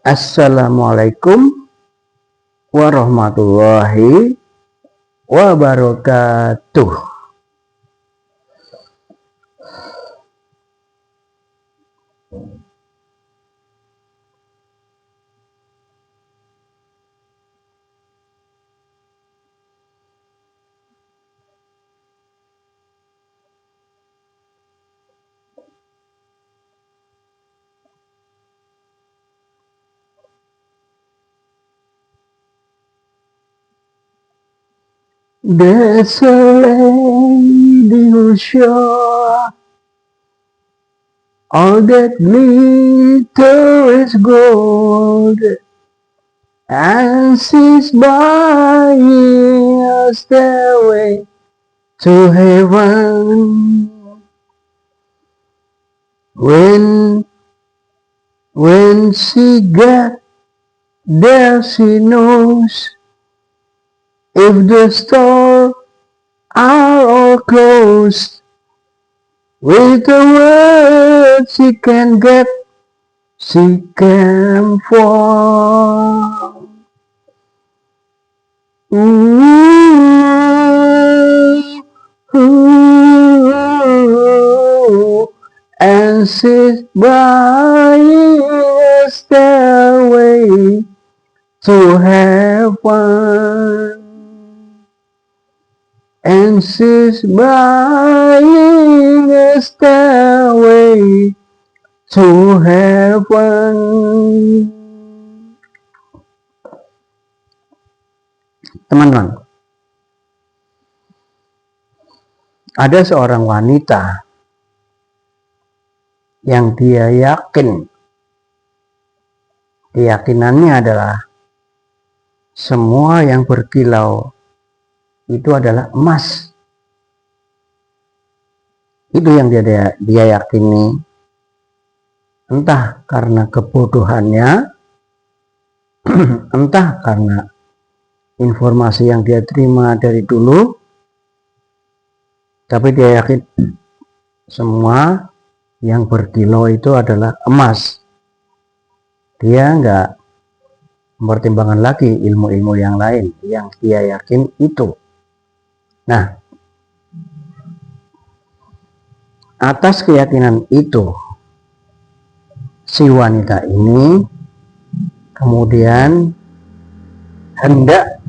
Assalamualaikum warahmatullahi wabarakatuh. There's a lady who's sure all that glitter is gold, and she's buying a stairway to heaven. When she gets there, she knows if the stores are all closed. With the words she can get, she can fall. And she's buying a stairway to heaven. And she's buying a stairway to heaven. Teman-teman, ada seorang wanita yang dia yakin, keyakinannya adalah semua yang berkilau itu adalah emas. Itu yang dia yakini, entah karena kebodohannya, entah karena informasi yang dia terima dari dulu, tapi dia yakin semua yang berkilau itu adalah emas. Dia nggak mempertimbangkan lagi ilmu-ilmu yang lain, yang dia yakin itu. Nah, atas keyakinan itu, si wanita ini kemudian hendak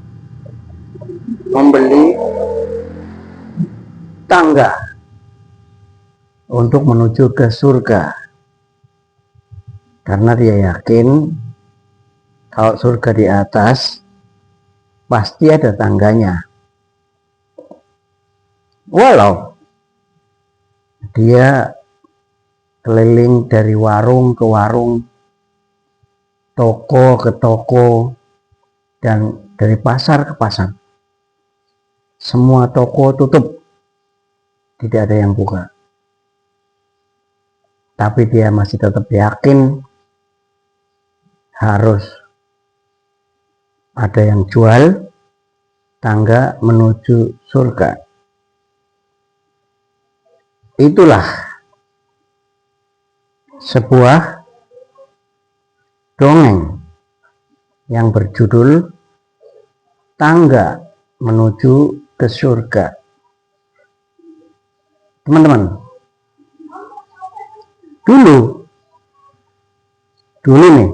membeli tangga untuk menuju ke surga, karena dia yakin kalau surga di atas pasti ada tangganya. Walau dia keliling dari warung ke warung, toko ke toko, dan dari pasar ke pasar, semua toko tutup, tidak ada yang buka. Tapi dia masih tetap yakin harus ada yang jual tangga menuju surga. Itulah sebuah dongeng yang berjudul Tangga Menuju ke Surga. Teman-teman, dulu nih,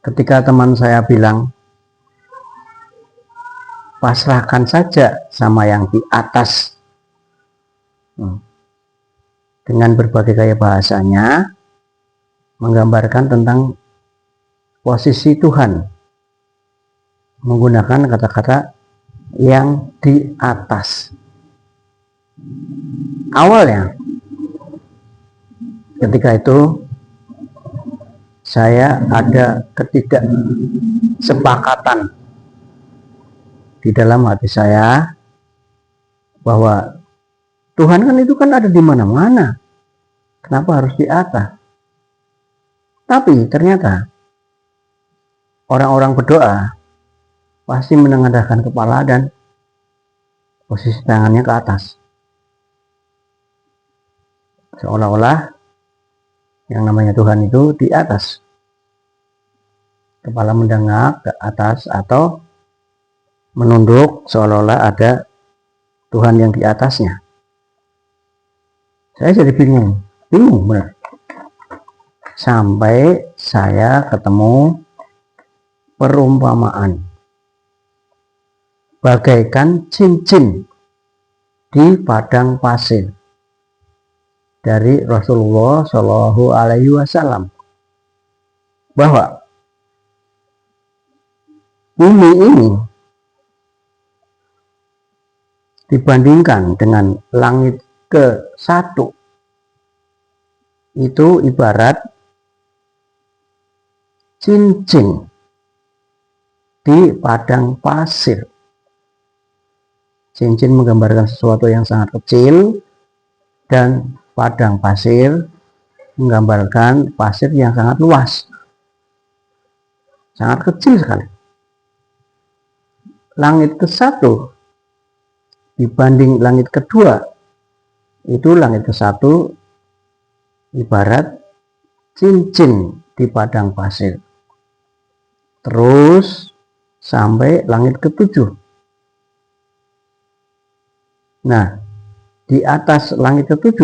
ketika teman saya bilang pasrahkan saja sama yang di atas, dengan berbagai gaya bahasanya menggambarkan tentang posisi Tuhan, menggunakan kata-kata yang di atas. Awalnya ketika itu saya ada ketidaksepakatan di dalam hati saya bahwa Tuhan kan itu kan ada di mana-mana, kenapa harus di atas? Tapi ternyata orang-orang berdoa pasti menengadahkan kepala dan posisi tangannya ke atas, seolah-olah yang namanya Tuhan itu di atas. kepala mendengak ke atas atau menunduk seolah-olah ada Tuhan yang di atasnya. Saya jadi bingung benar. Sampai saya ketemu perumpamaan bagaikan cincin di padang pasir dari Rasulullah Shallallahu Alaihi Wasallam, bahwa bumi ini dibandingkan dengan langit ke-1 itu ibarat cincin di padang pasir. Cincin menggambarkan sesuatu yang sangat kecil, dan padang pasir menggambarkan pasir yang sangat luas, sangat kecil sekali. Langit ke-1 dibanding langit kedua, itu langit ke-1 ibarat cincin di padang pasir, terus sampai langit ke-7. Nah, di atas langit ke-7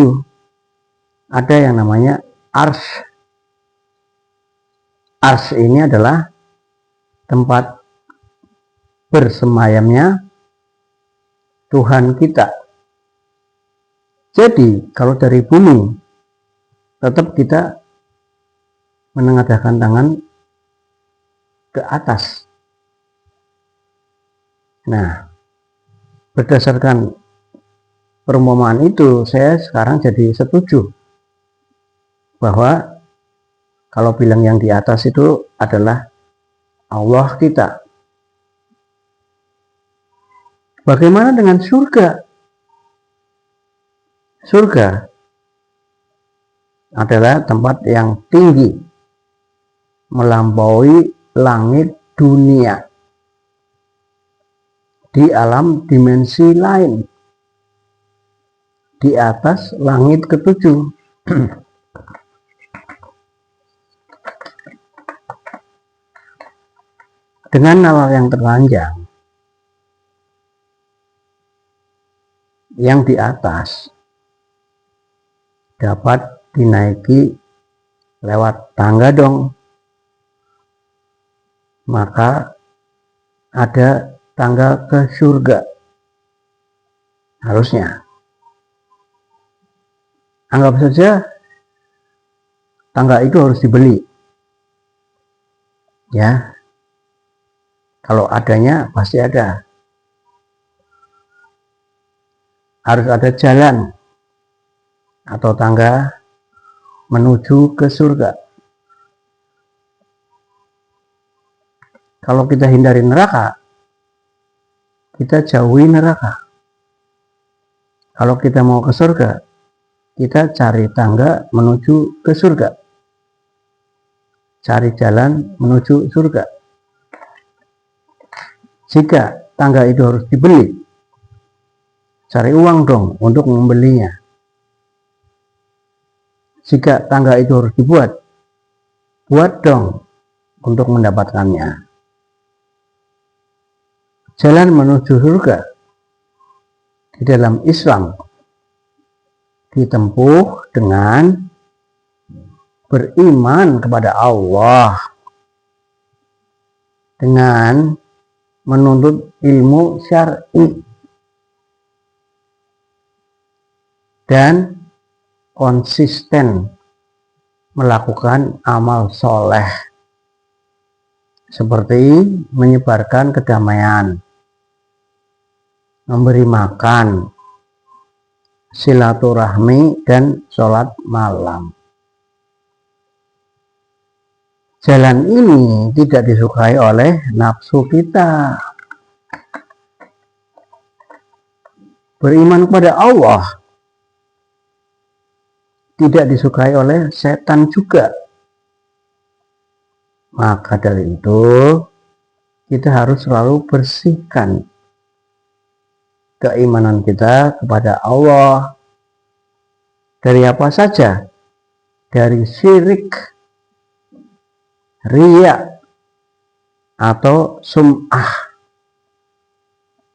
ada yang namanya arsy. Arsy ini adalah tempat bersemayamnya Tuhan kita. Jadi kalau dari bumi tetap kita menengadahkan tangan ke atas. Nah, berdasarkan perumpamaan itu, saya sekarang jadi setuju bahwa kalau bilang yang di atas itu adalah Allah kita. Bagaimana dengan surga? Surga adalah tempat yang tinggi, melampaui langit dunia, di alam dimensi lain, di atas langit ke-7. Dengan nalar yang terpanjang, yang di atas dapat dinaiki lewat tangga dong. Maka ada tangga ke surga harusnya. Anggap saja tangga itu harus dibeli, ya. Kalau adanya pasti ada. Harus ada jalan atau tangga menuju ke surga. Kalau kita hindari neraka, kita jauhi neraka. Kalau kita mau ke surga, kita cari tangga menuju ke surga, cari jalan menuju surga. Jika tangga itu harus dibeli, cari uang dong untuk membelinya. Jika tangga itu harus dibuat, buat dong untuk mendapatkannya. Jalan menuju surga di dalam Islam ditempuh dengan beriman kepada Allah, dengan menuntut ilmu syar'i, dan konsisten melakukan amal soleh seperti menyebarkan kedamaian, memberi makan, silaturahmi, dan sholat malam. Jalan ini tidak disukai oleh nafsu kita. Beriman kepada Allah tidak disukai oleh setan juga. Maka dari itu kita harus selalu bersihkan keimanan kita kepada Allah dari apa saja, dari syirik, riya, atau sum'ah,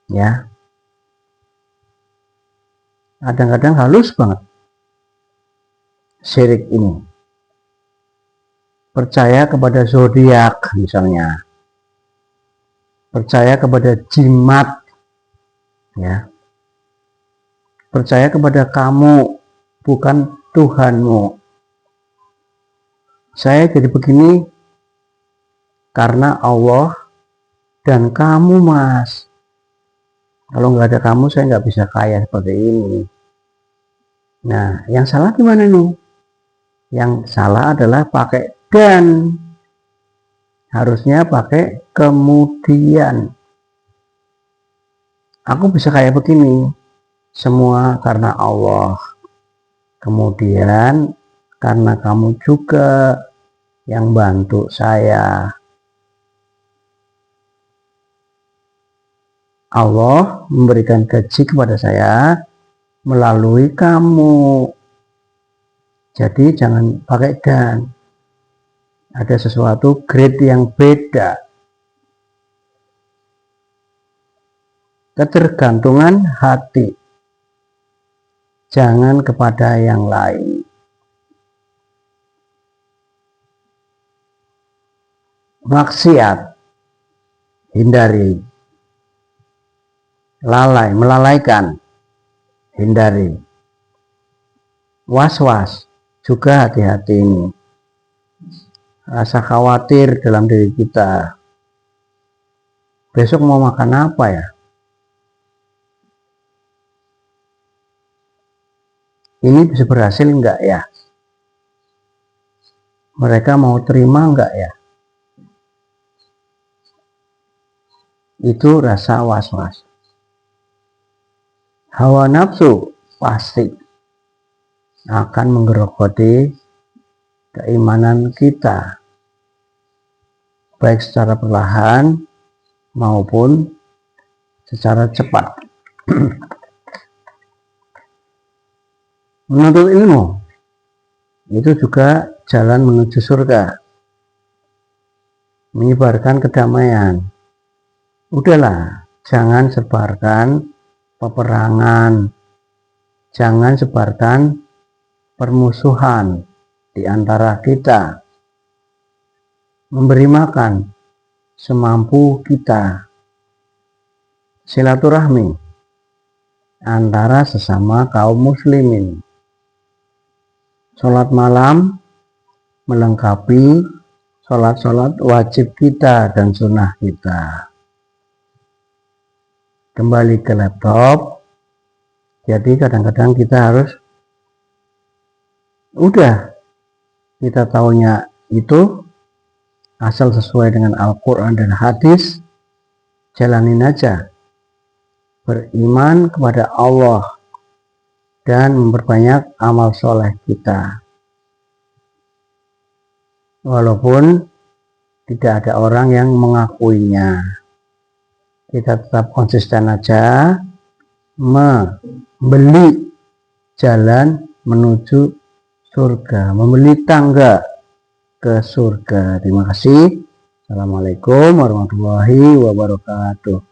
ya. Kadang-kadang halus banget syirik ini. Percaya kepada zodiak misalnya, percaya kepada jimat, ya, percaya kepada kamu bukan Tuhanmu. Saya jadi begini karena Allah dan kamu, Mas. Kalau nggak ada kamu saya nggak bisa kaya seperti ini. Nah, yang salah gimana nih? Yang salah adalah pakai dan, harusnya pakai kemudian. Aku bisa kayak begini, semua karena Allah. Kemudian karena kamu juga yang bantu saya. Allah memberikan gaji kepada saya melalui kamu. Jadi jangan pakai dan. Ada sesuatu grade yang beda. Ketergantungan hati. Jangan kepada yang lain. Maksiat, hindari. Lalai, melalaikan, hindari. Was-was, juga hati-hati ini. Rasa khawatir dalam diri kita. Besok mau makan apa ya? Ini bisa berhasil enggak ya? Mereka mau terima enggak ya? Itu rasa was-was. Hawa nafsu pasti akan menggerogoti keimanan kita, baik secara perlahan maupun secara cepat. Menuntut ilmu itu juga jalan menuju surga, menyebarkan kedamaian. Udahlah, jangan sebarkan peperangan, jangan sebarkan permusuhan di antara kita. Memberi makan semampu kita, silaturahmi antara sesama kaum muslimin. Sholat malam melengkapi sholat-sholat wajib kita dan sunnah kita. Kembali ke laptop. Jadi kadang-kadang kita harus kita tahunya itu asal sesuai dengan Al-Quran dan hadis, jalanin aja. Beriman kepada Allah dan memperbanyak amal soleh kita. Walaupun tidak ada orang yang mengakuinya, kita tetap konsisten aja membeli jalan menuju surga, membeli tangga ke surga. Terima kasih. Assalamualaikum warahmatullahi wabarakatuh.